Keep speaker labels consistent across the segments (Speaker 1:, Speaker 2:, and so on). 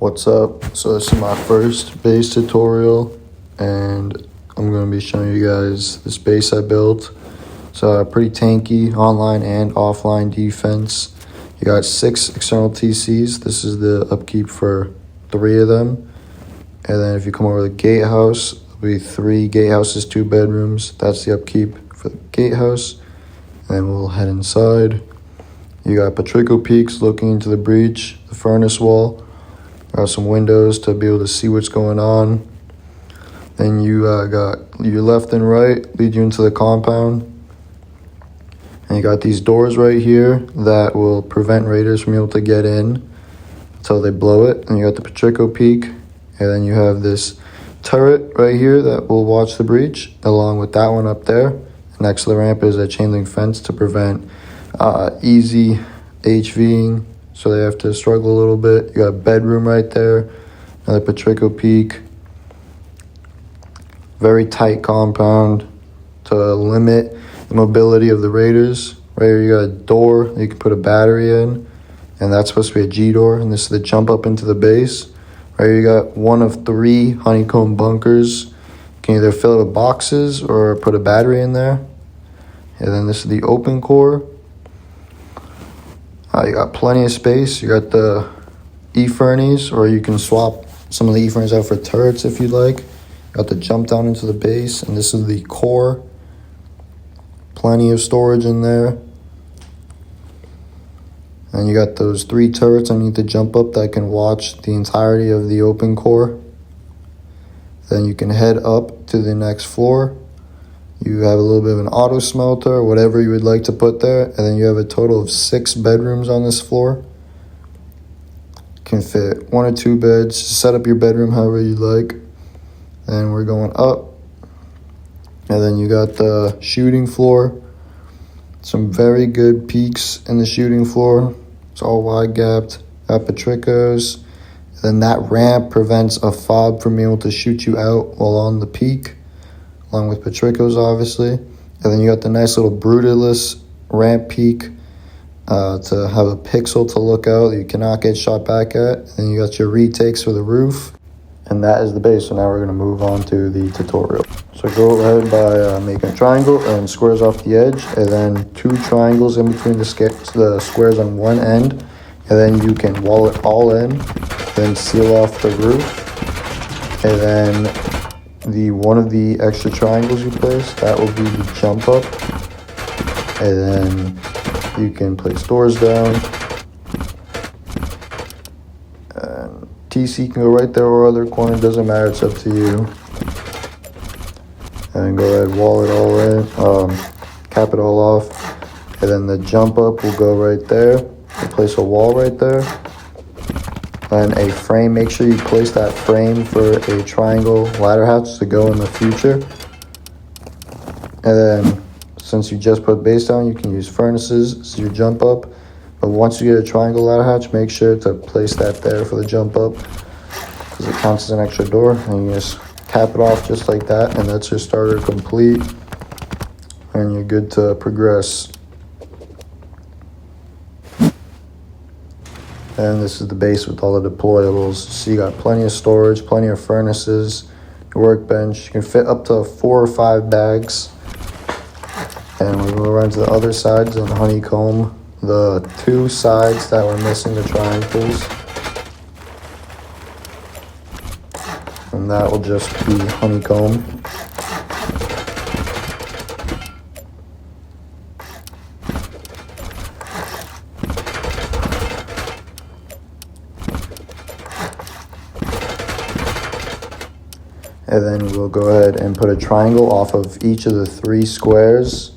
Speaker 1: What's up? So this is my first base tutorial and I'm going to be showing you guys this base I built. So pretty tanky online and offline defense. You got 6 external TCs. This is the upkeep for 3 of them. And then if you come over to the gatehouse, there'll be 3 gatehouses, 2 bedrooms. That's the upkeep for the gatehouse. And then we'll head inside. You got Patrico peaks looking into the breach, the furnace wall. Got some windows to be able to see what's going on. Then you got your left and right lead you into the compound. And you got these doors right here that will prevent raiders from being able to get in until they blow it. And you got the Patrico peak. And then you have this turret right here that will watch the breach, along with that one up there. Next to the ramp is a chain link fence to prevent easy HVing. So they have to struggle a little bit. You got a bedroom right there, another Patrico peak. Very tight compound to limit the mobility of the raiders. Right here you got a door that you can put a battery in, and that's supposed to be a G door, and this is the jump up into the base. Right here you got one of 3 honeycomb bunkers. You can either fill it with boxes or put a battery in there. And then this is the open core. You got plenty of space. You got the E-Fernies, or you can swap some of the E-Fernies out for turrets if you'd like. You got the jump down into the base, and this is the core. Plenty of storage in there. And you got those 3 turrets underneath the jump up that can watch the entirety of the open core. Then you can head up to the next floor. You have a little bit of an auto smelter, whatever you would like to put there. And then you have a total of 6 bedrooms on this floor. Can fit 1 or 2 beds. Just set up your bedroom however you like. And we're going up. And then you got the shooting floor. Some very good peaks in the shooting floor. It's all wide gapped. Got Patricos. Then that ramp prevents a fob from being able to shoot you out while on the peak, along with Patricos, obviously. And then you got the nice little Brutalist ramp peak to have a pixel to look out that you cannot get shot back at. And then you got your retakes for the roof. And that is the base. So now we're going to move on to the tutorial. So go ahead by making a triangle and squares off the edge. And then 2 triangles in between the squares on one end. And then you can wall it all in. Then seal off the roof. And then one of the extra triangles you place, that will be the jump up. And then you can place doors down. And TC can go right there or other corner, doesn't matter, it's up to you. And go ahead, wall it all in, cap it all off. And then the jump up will go right there. You place a wall right there. And a frame, make sure you place that frame for a triangle ladder hatch to go in the future. And then since you just put base down, you can use furnaces as your jump up. But once you get a triangle ladder hatch, make sure to place that there for the jump up, because it counts as an extra door. And you just cap it off just like that, and that's your starter complete. And you're good to progress. And this is the base with all the deployables. So you got plenty of storage, plenty of furnaces, your workbench. You can fit up to 4 or 5 bags. And we'll go around to the other sides and honeycomb the 2 sides that were missing the triangles. And that will just be honeycomb. And then we'll go ahead and put a triangle off of each of the 3 squares,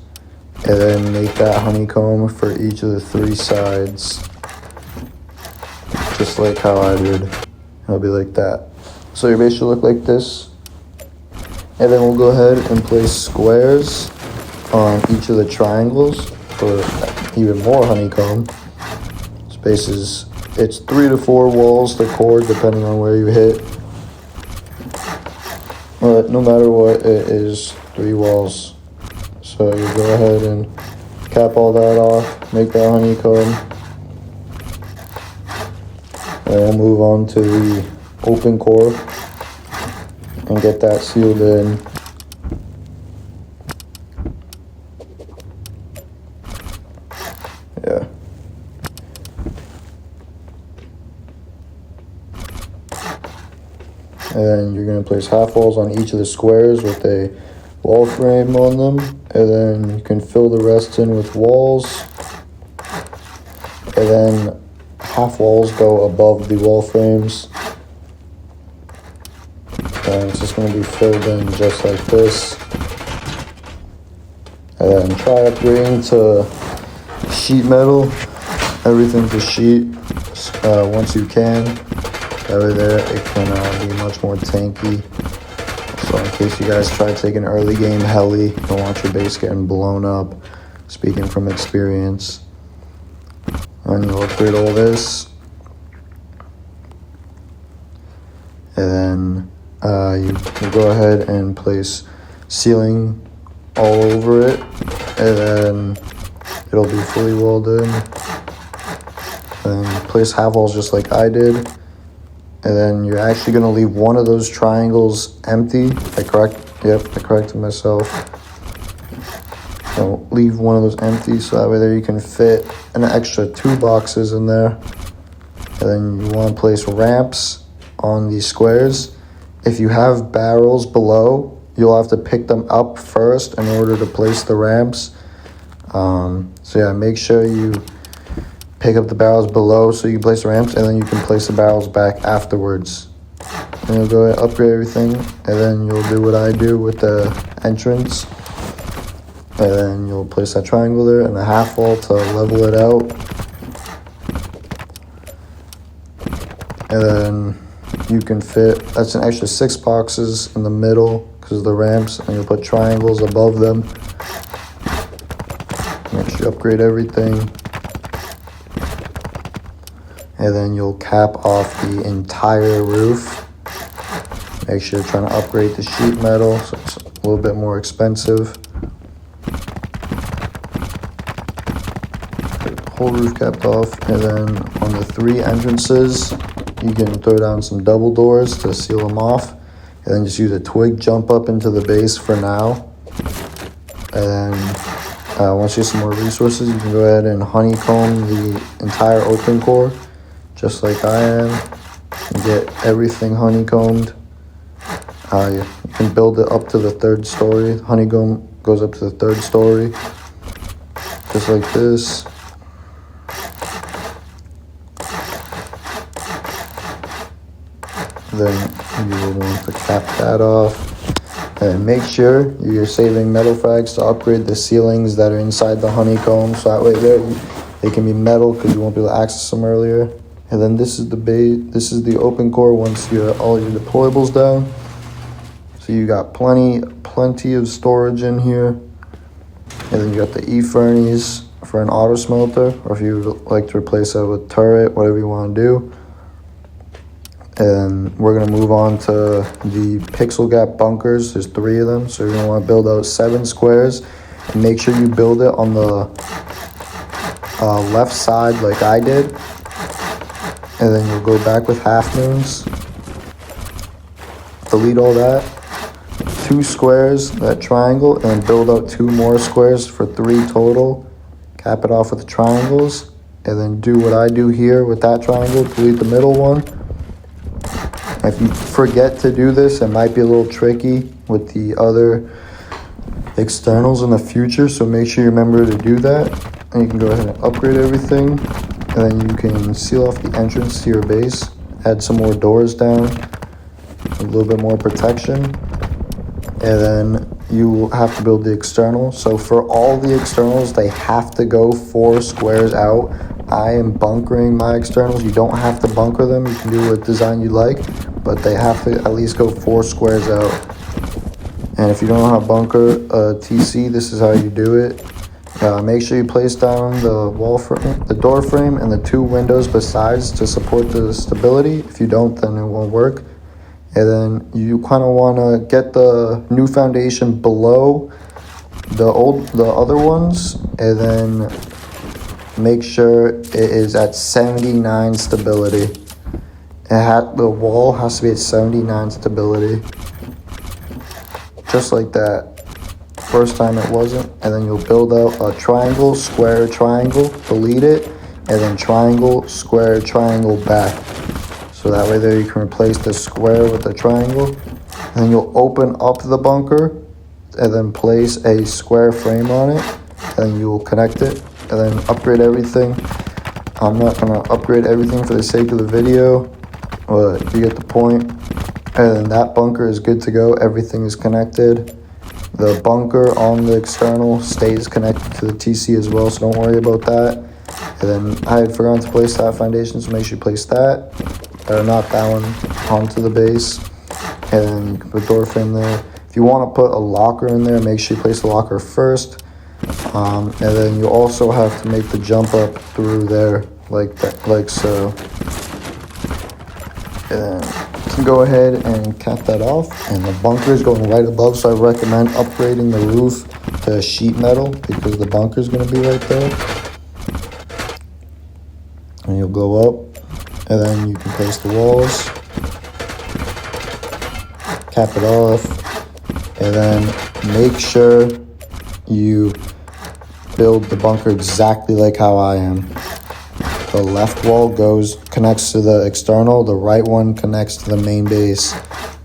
Speaker 1: and then make that honeycomb for each of the 3 sides, just like how I did. It'll be like that. So your base should look like this. And then we'll go ahead and place squares on each of the triangles for even more honeycomb. Spaces, it's 3 to 4 walls to cord depending on where you hit. But no matter what, it is 3 walls. So you go ahead and cap all that off, make that honeycomb. And we'll move on to the open core and get that sealed in. Yeah. And you're going to place half walls on each of the squares with a wall frame on them, and then you can fill the rest in with walls, and then half walls go above the wall frames, and it's just going to be filled in just like this. And then try upgrading to sheet metal, everything to sheet once you can. That way there it can be much more tanky. So in case you guys try taking early game heli, don't want your base getting blown up, speaking from experience. And you'll upgrade all this. And then you go ahead and place ceiling all over it, and then it'll be fully walled in. And place half walls just like I did. And then you're actually going to leave one of those triangles empty. I corrected myself. So leave one of those empty so that way there you can fit an extra 2 boxes in there. And then you want to place ramps on these squares. If you have barrels below, you'll have to pick them up first in order to place the ramps. So yeah, make sure you pick up the barrels below so you can place the ramps, and then you can place the barrels back afterwards. And you'll go ahead and upgrade everything, and then you'll do what I do with the entrance. And then you'll place that triangle there and a half wall to level it out. And then you can fit, that's an extra 6 boxes in the middle because of the ramps, and you'll put triangles above them. Make sure you upgrade everything. And then you'll cap off the entire roof. Make sure you're trying to upgrade the sheet metal, so it's a little bit more expensive. Get the whole roof capped off, and then on the 3 entrances, you can throw down some double doors to seal them off, and then just use a twig jump up into the base for now. And then once you have some more resources, you can go ahead and honeycomb the entire open core, just like I am, and get everything honeycombed. You can build it up to the 3rd story. Honeycomb goes up to the 3rd story, just like this. Then you will want to cap that off. And make sure you're saving metal frags to upgrade the ceilings that are inside the honeycomb, so that way they can be metal because you won't be able to access them earlier. And then this is the base. This is the open core once you have all your deployables down. So you got plenty of storage in here. And then you got the E-furnace for an auto smelter, or if you would like to replace it with turret, whatever you want to do. And we're going to move on to the pixel gap bunkers. There's 3 of them, so you're going to want to build out 7 squares. And make sure you build it on the left side like I did. And then you'll go back with half moons. Delete all that. 2 squares, that triangle, and then build out 2 more squares for 3 total. Cap it off with the triangles. And then do what I do here with that triangle. Delete the middle one. If you forget to do this, it might be a little tricky with the other externals in the future, so make sure you remember to do that. And you can go ahead and upgrade everything, and then you can seal off the entrance to your base, add some more doors down, a little bit more protection, and then you have to build the external. So for all the externals, they have to go 4 squares out. I am bunkering my externals. You don't have to bunker them. You can do what design you like, but they have to at least go 4 squares out. And if you don't know how to bunker a TC, this is how you do it. Make sure you place down the wall frame, the door frame, and the 2 windows besides to support the stability. If you don't, then it won't work. And then you kind of want to get the new foundation below the other ones, and then make sure it is at 79 stability. The wall has to be at 79 stability. Just like that. First time it wasn't, and then you'll build out a triangle, square, triangle, delete it, and then triangle, square, triangle back. So that way there you can replace the square with the triangle. And then you'll open up the bunker and then place a square frame on it, and you will connect it and then upgrade everything. I'm not gonna upgrade everything for the sake of the video, but you get the point. And then that bunker is good to go. Everything is connected. The bunker on the external stays connected to the TC as well, so don't worry about that. And then I had forgotten to place that foundation, so make sure you place that. Or not that one, onto the base. And then you can put door frame there. If you want to put a locker in there, make sure you place the locker first. And then you also have to make the jump up through there, like that, like so. And you can go ahead and cap that off. And the bunker is going right above, so I recommend upgrading the roof to sheet metal because the bunker is going to be right there. And you'll go up, and then you can place the walls, cap it off, and then make sure you build the bunker exactly like how I am. The left wall connects to the external, the right one connects to the main base.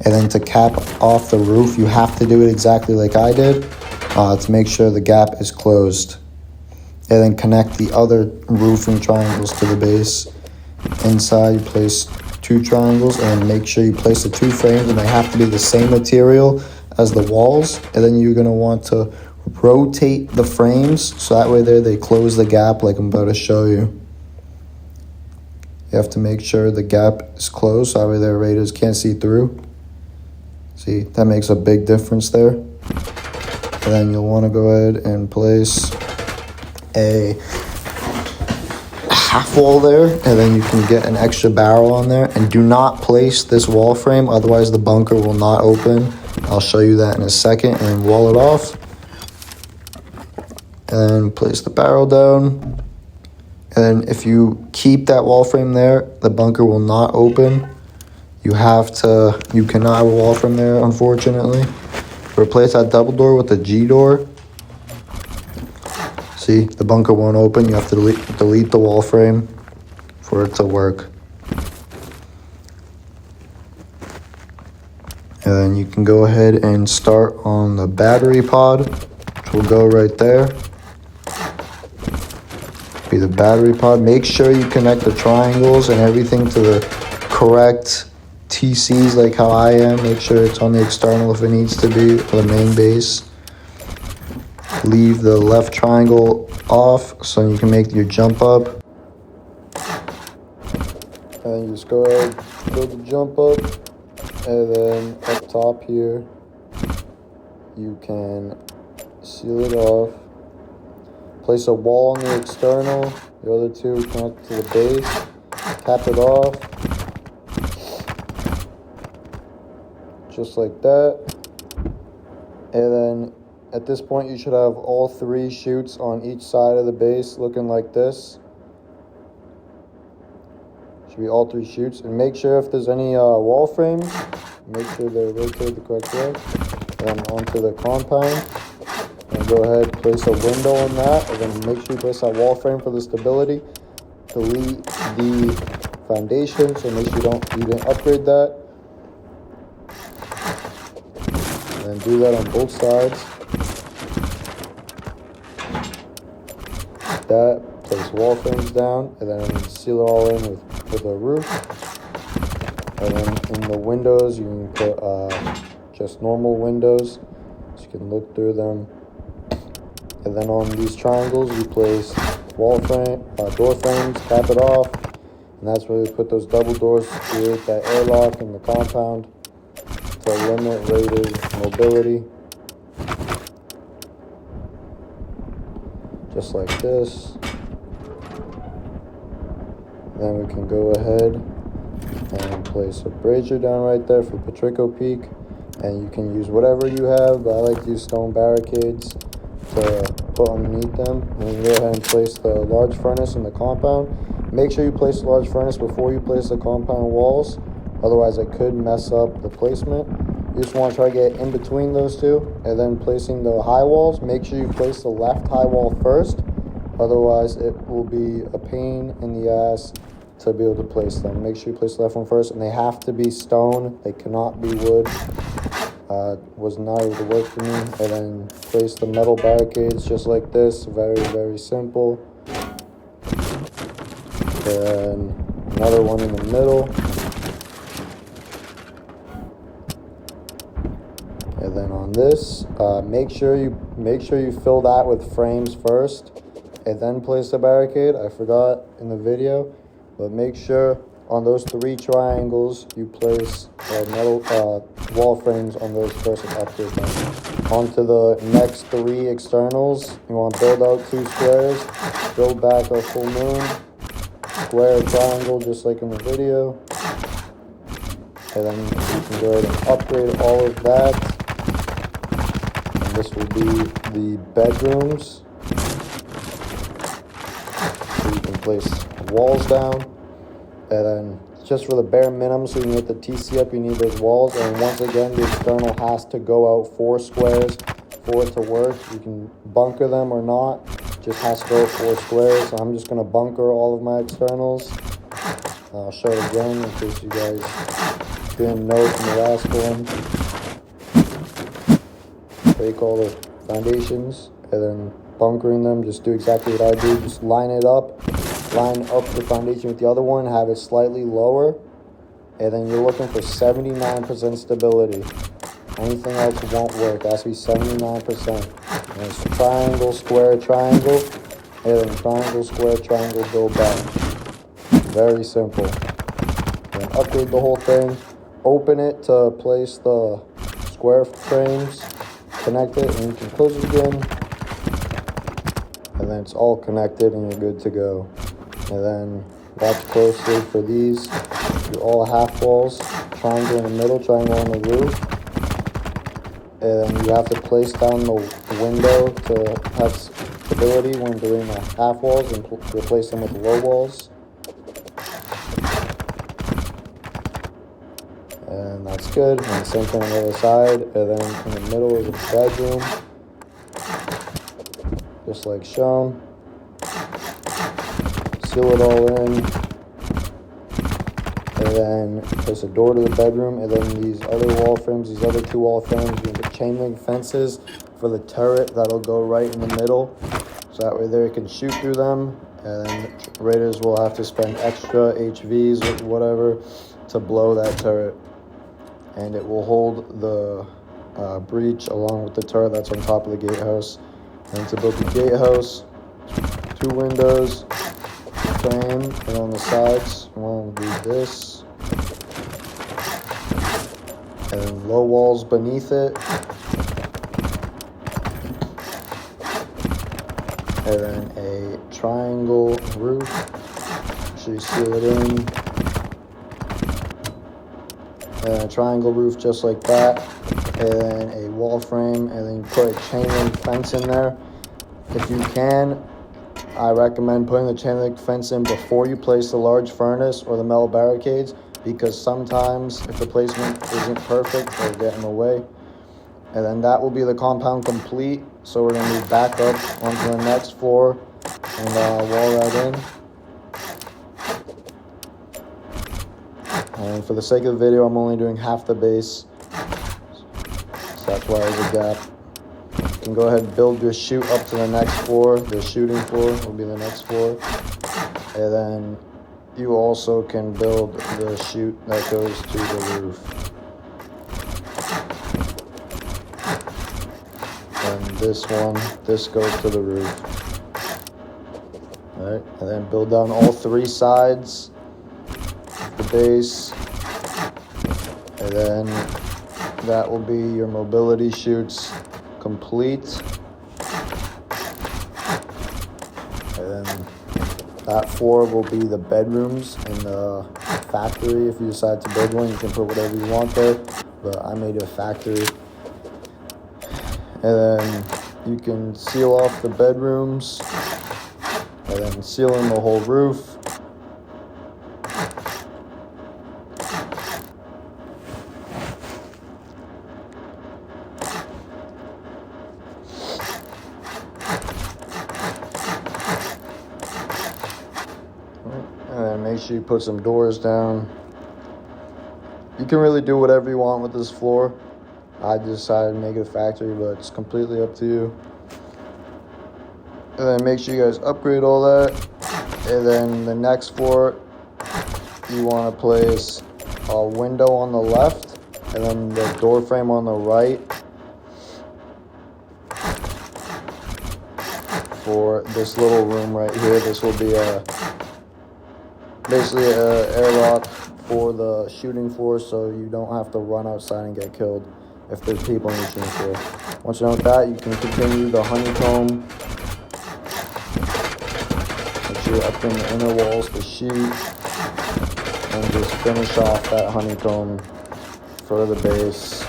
Speaker 1: And then to cap off the roof, you have to do it exactly like I did to make sure the gap is closed. And then connect the other roofing triangles to the base. Inside, you place 2 triangles, and make sure you place the 2 frames, and they have to be the same material as the walls. And then you're gonna want to rotate the frames, so that way there they close the gap like I'm about to show you. You have to make sure the gap is closed, so that way their raiders can't see through. See, that makes a big difference there. And then you'll want to go ahead and place a half wall there, and then you can get an extra barrel on there. And do not place this wall frame, otherwise the bunker will not open. I'll show you that in a second. And wall it off. And place the barrel down. And if you keep that wall frame there, the bunker will not open. You cannot have a wall frame there, unfortunately. Replace that double door with a G door. See, the bunker won't open. You have to delete the wall frame for it to work. And then you can go ahead and start on the battery pod, which will go right there. Be the battery pod. Make sure you connect the triangles and everything to the correct TCs like how I am. Make sure it's on the external if it needs to be, for the main base. Leave the left triangle off so you can make your jump up. And you just go ahead, build the jump up, and then up top here, you can seal it off. Place a wall on the external, the other 2 connect to the base, cap it off, just like that. And then at this point you should have all 3 chutes on each side of the base looking like this. Should be all 3 chutes. And make sure if there's any wall frames, make sure they're rotated the correct way. And then onto the compound. And go ahead, place a window on that, and then make sure you place that wall frame for the stability. Delete the foundation, so make sure you didn't upgrade that. And then do that on both sides. That, place wall frames down, and then seal it all in with a roof. And then in the windows, you can put just normal windows, so you can look through them. And then on these triangles, we place door frames, cap it off, and that's where we put those double doors to create that airlock in the compound to limit raiders' mobility. Just like this. Then we can go ahead and place a brazier down right there for Patrico Peak, and you can use whatever you have, but I like to use stone barricades to put underneath them. And then go ahead and place the large furnace in the compound. Make sure you place the large furnace before you place the compound walls, otherwise it could mess up the placement. You just want to try to get in between those two, and then placing the high walls, make sure you place the left high wall first, otherwise it will be a pain in the ass to be able to place them. Make sure you place the left one first, and they have to be stone, they cannot be wood. Was not able to work for me. And then place the metal barricades just like this, very, very simple. Then another one in the middle. And then on this, make sure you fill that with frames first, and then place the barricade. I forgot in the video, but make sure on those 3 triangles you place metal wall frames on those first and upgrade them. Onto the next 3 externals, you want to build out 2 squares, build back a full moon, square, triangle, just like in the video, and then you can go ahead and upgrade all of that. And this will be the bedrooms. So you can place walls down, and then just for the bare minimum, so you can get the TC up, you need those walls. And once again, the external has to go out 4 squares for it to work. You can bunker them or not, just has to go 4 squares. So I'm just going to bunker all of my externals. I'll show it again in case you guys didn't know from the last one. Take all the foundations and then bunkering them. Just do exactly what I do. Just line up the foundation with the other one, have it slightly lower, and then you're looking for 79% stability. Anything else won't work. It has to be 79%. And it's triangle, square, triangle, and then triangle, square, triangle, build back. Very simple. And upgrade the whole thing. Open it to place the square frames. Connect it, and you can close it again. And then it's all connected, and you're good to go. And then watch closely for these. Do all half walls, triangle in the middle, triangle on the roof. And you have to place down the window to have stability when doing the half walls, and replace them with low walls. And that's good. And same thing on the other side. And then in the middle is a bedroom, just like shown. Seal it all in, and then place a door to the bedroom, and then these other wall frames, these other 2 wall frames, you can put chain link fences for the turret that'll go right in the middle, so that way they can shoot through them, and then raiders will have to spend extra HVs or whatever to blow that turret, and it will hold the breach along with the turret that's on top of the gatehouse. And to build the gatehouse, 2 windows, frame, and on the sides, you want to do this, and then low walls beneath it, and then a triangle roof. So you seal it in, and a triangle roof just like that, and then a wall frame, and then you put a chain link fence in there. If you can, I recommend putting the chain link fence in before you place the large furnace or the metal barricades, because sometimes if the placement isn't perfect, they'll get in the way. And then that will be the compound complete. So we're going to move back up onto the next floor and wall that in. And for the sake of the video, I'm only doing half the base, so that's why there's a gap. You can go ahead and build your chute up to the next floor. The shooting floor will be the next floor. And then you also can build the chute that goes to the roof. And this goes to the roof. Alright, and then build down all 3 sides of the base. And then that will be your mobility chutes complete. And then that floor will be the bedrooms in the factory. If you decide to build one, you can put whatever you want there, but I made a factory. And then you can seal off the bedrooms, and then seal in the whole roof, sure you put some doors down. You can really do whatever you want with this floor. I decided to make it a factory, but it's completely up to you. And then make sure you guys upgrade all that. And then the next floor, you want to place a window on the left and then the door frame on the right for this little room right here. This will be basically an airlock for the shooting floor, so you don't have to run outside and get killed if there's people in the shooting floor. Once you're done with that, you can continue the honeycomb. Make sure you upgrade the inner walls to sheet, and just finish off that honeycomb for the base,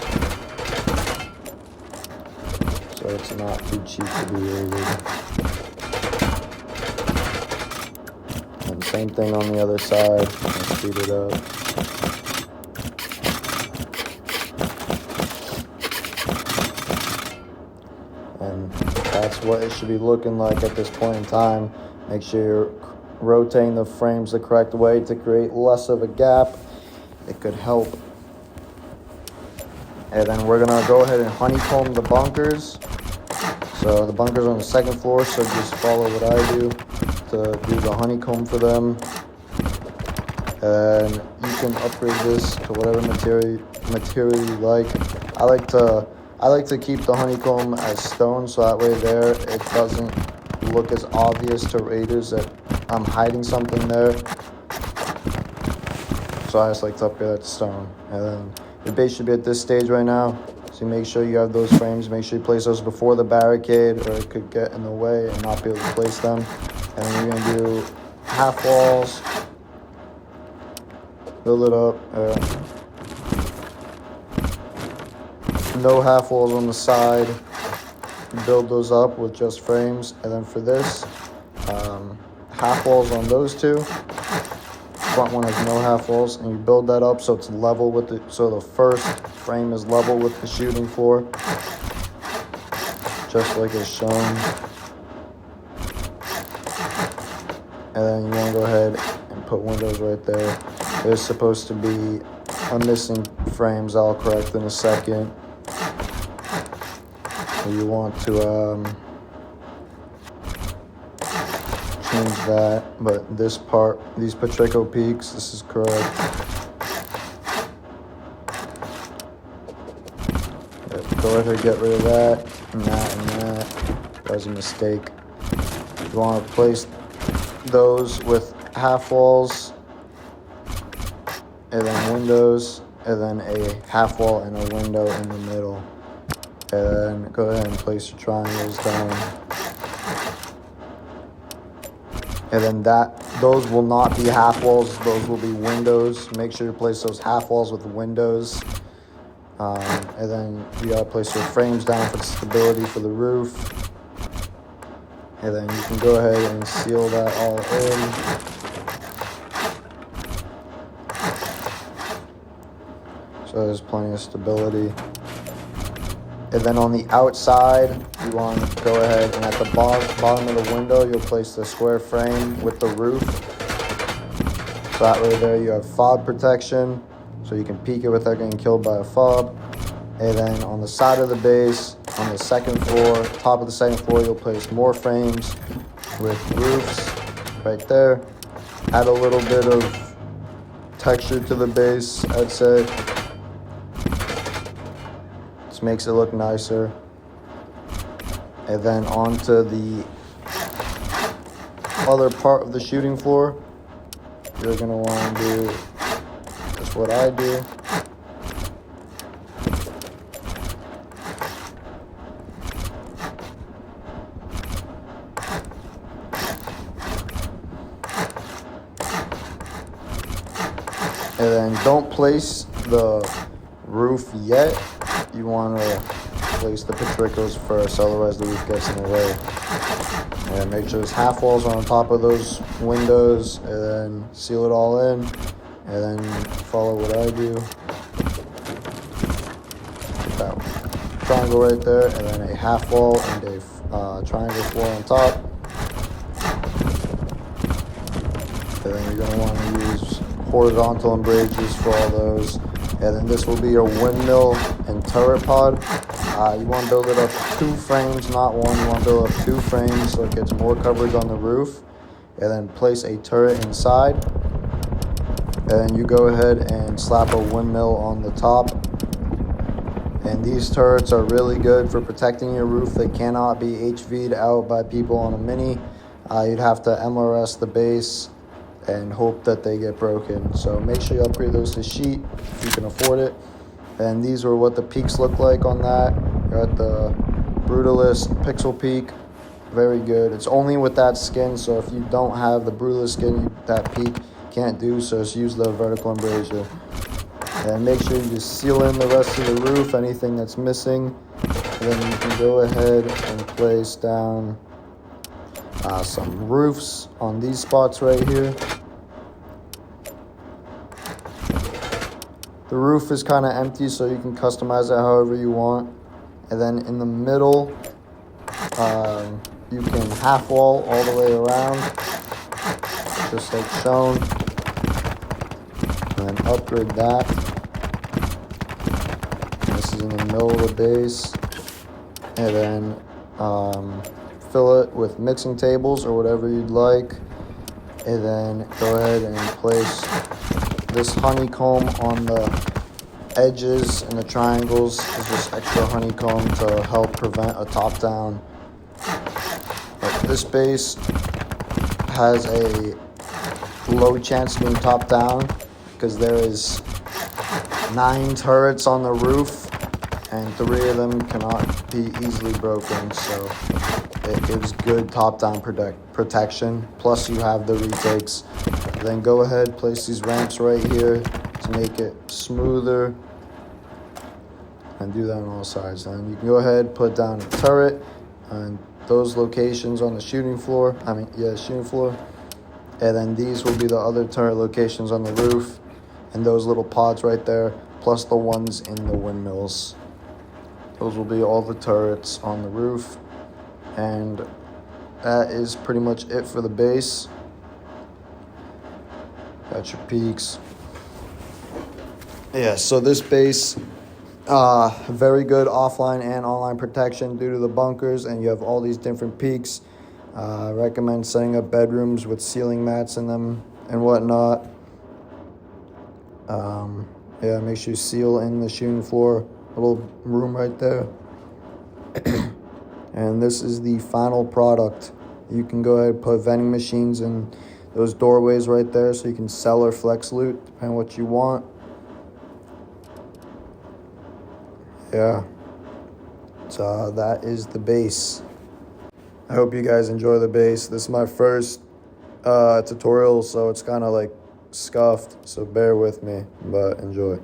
Speaker 1: so it's not too cheap to be rated. And same thing on the other side. I'll speed it up. And that's what it should be looking like at this point in time. Make sure you're rotating the frames the correct way to create less of a gap. It could help. And then we're gonna go ahead and honeycomb the bunkers. So the bunkers are on the second floor, so just follow what I do to do the honeycomb for them. And you can upgrade this to whatever material you like. I like to keep the honeycomb as stone, so that way there it doesn't look as obvious to raiders that I'm hiding something there. So I just like to upgrade that to stone. And then your base should be at this stage right now. So make sure you have those frames. Make sure you place those before the barricade, or it could get in the way and not be able to place them. And then you're gonna do half walls. Build it up. No half walls on the side. Build those up with just frames. And then for this, half walls on those two. Front one has no half walls, and you build that up so it's level with the. So the first frame is level with the shooting floor, just like it's shown. And then you want to go ahead and put windows right there. There's supposed to be a missing frames. I'll correct in a second. You want to change that, but this part, these Patrico peaks, this is correct. Go ahead and get rid of that, and that, and that. That was a mistake. You want to place those with half walls, and then windows, and then a half wall and a window in the middle. And then go ahead and place your triangles down. And then those will not be half walls, those will be windows. Make sure you place those half walls with windows. And then you gotta place your frames down for the stability for the roof. And then you can go ahead and seal that all in. So there's plenty of stability. And then on the outside, you want to go ahead and at the bottom of the window, you'll place the square frame with the roof. So that way there you have fob protection, so you can peek it without getting killed by a fob. And then on the side of the base, on the second floor, top of the second floor, you'll place more frames with roofs right there. Add a little bit of texture to the base, I'd say. Makes it look nicer. And then onto the other part of the shooting floor, you're gonna want to do just what I do. And then don't place the roof yet. You want to place the Patricos first, otherwise the roof gets in the way. And make sure there's half walls on top of those windows, and then seal it all in, and then follow what I do. That triangle right there, and then a half wall and a triangle floor on top. And then you're going to want to use horizontal embrages for all those. And then this will be your windmill and turret pod. You want to build it up 2 frames, not one. You want to build up 2 frames so it gets more coverage on the roof. And then place a turret inside. And then you go ahead and slap a windmill on the top. And these turrets are really good for protecting your roof. They cannot be HV'd out by people on a Mini. You'd have to MRS the base and hope that they get broken. So make sure you upgrade those to sheet if you can afford it. And these are what the peaks look like on that. You're at the Brutalist Pixel Peak. Very good. It's only with that skin, so if you don't have the Brutalist skin, that peak can't do, so just use the vertical embrasure. And make sure you just seal in the rest of the roof, anything that's missing. And then you can go ahead and place down some roofs on these spots right here. The roof is kind of empty, so you can customize it however you want. And then in the middle, you can half wall all the way around, just like shown. And then upgrade that. This is in the middle of the base. And then fill it with mixing tables or whatever you'd like. And then go ahead and place this honeycomb on the edges and the triangles. Is just extra honeycomb to help prevent a top down. But this base has a low chance of being top down because there is 9 turrets on the roof and 3 of them cannot be easily broken, so it gives good top down protection. Plus you have the retakes. Then go ahead, place these ramps right here to make it smoother, and do that on all sides. Then you can go ahead, put down a turret on those locations on the shooting floor. Shooting floor. And then these will be the other turret locations on the roof, and those little pods right there, plus the ones in the windmills. Those will be all the turrets on the roof. And that is pretty much it for the base. Got your peaks. Yeah, so this base, very good offline and online protection due to the bunkers, and you have all these different peaks. Recommend setting up bedrooms with ceiling mats in them and whatnot. Make sure you seal in the shooting floor, little room right there. And this is the final product. You can go ahead and put vending machines in those doorways right there so you can sell or flex loot, depending on what you want. Yeah. So that is the base. I hope you guys enjoy the base. This is my first tutorial, so it's kind of like scuffed, so bear with me, but enjoy.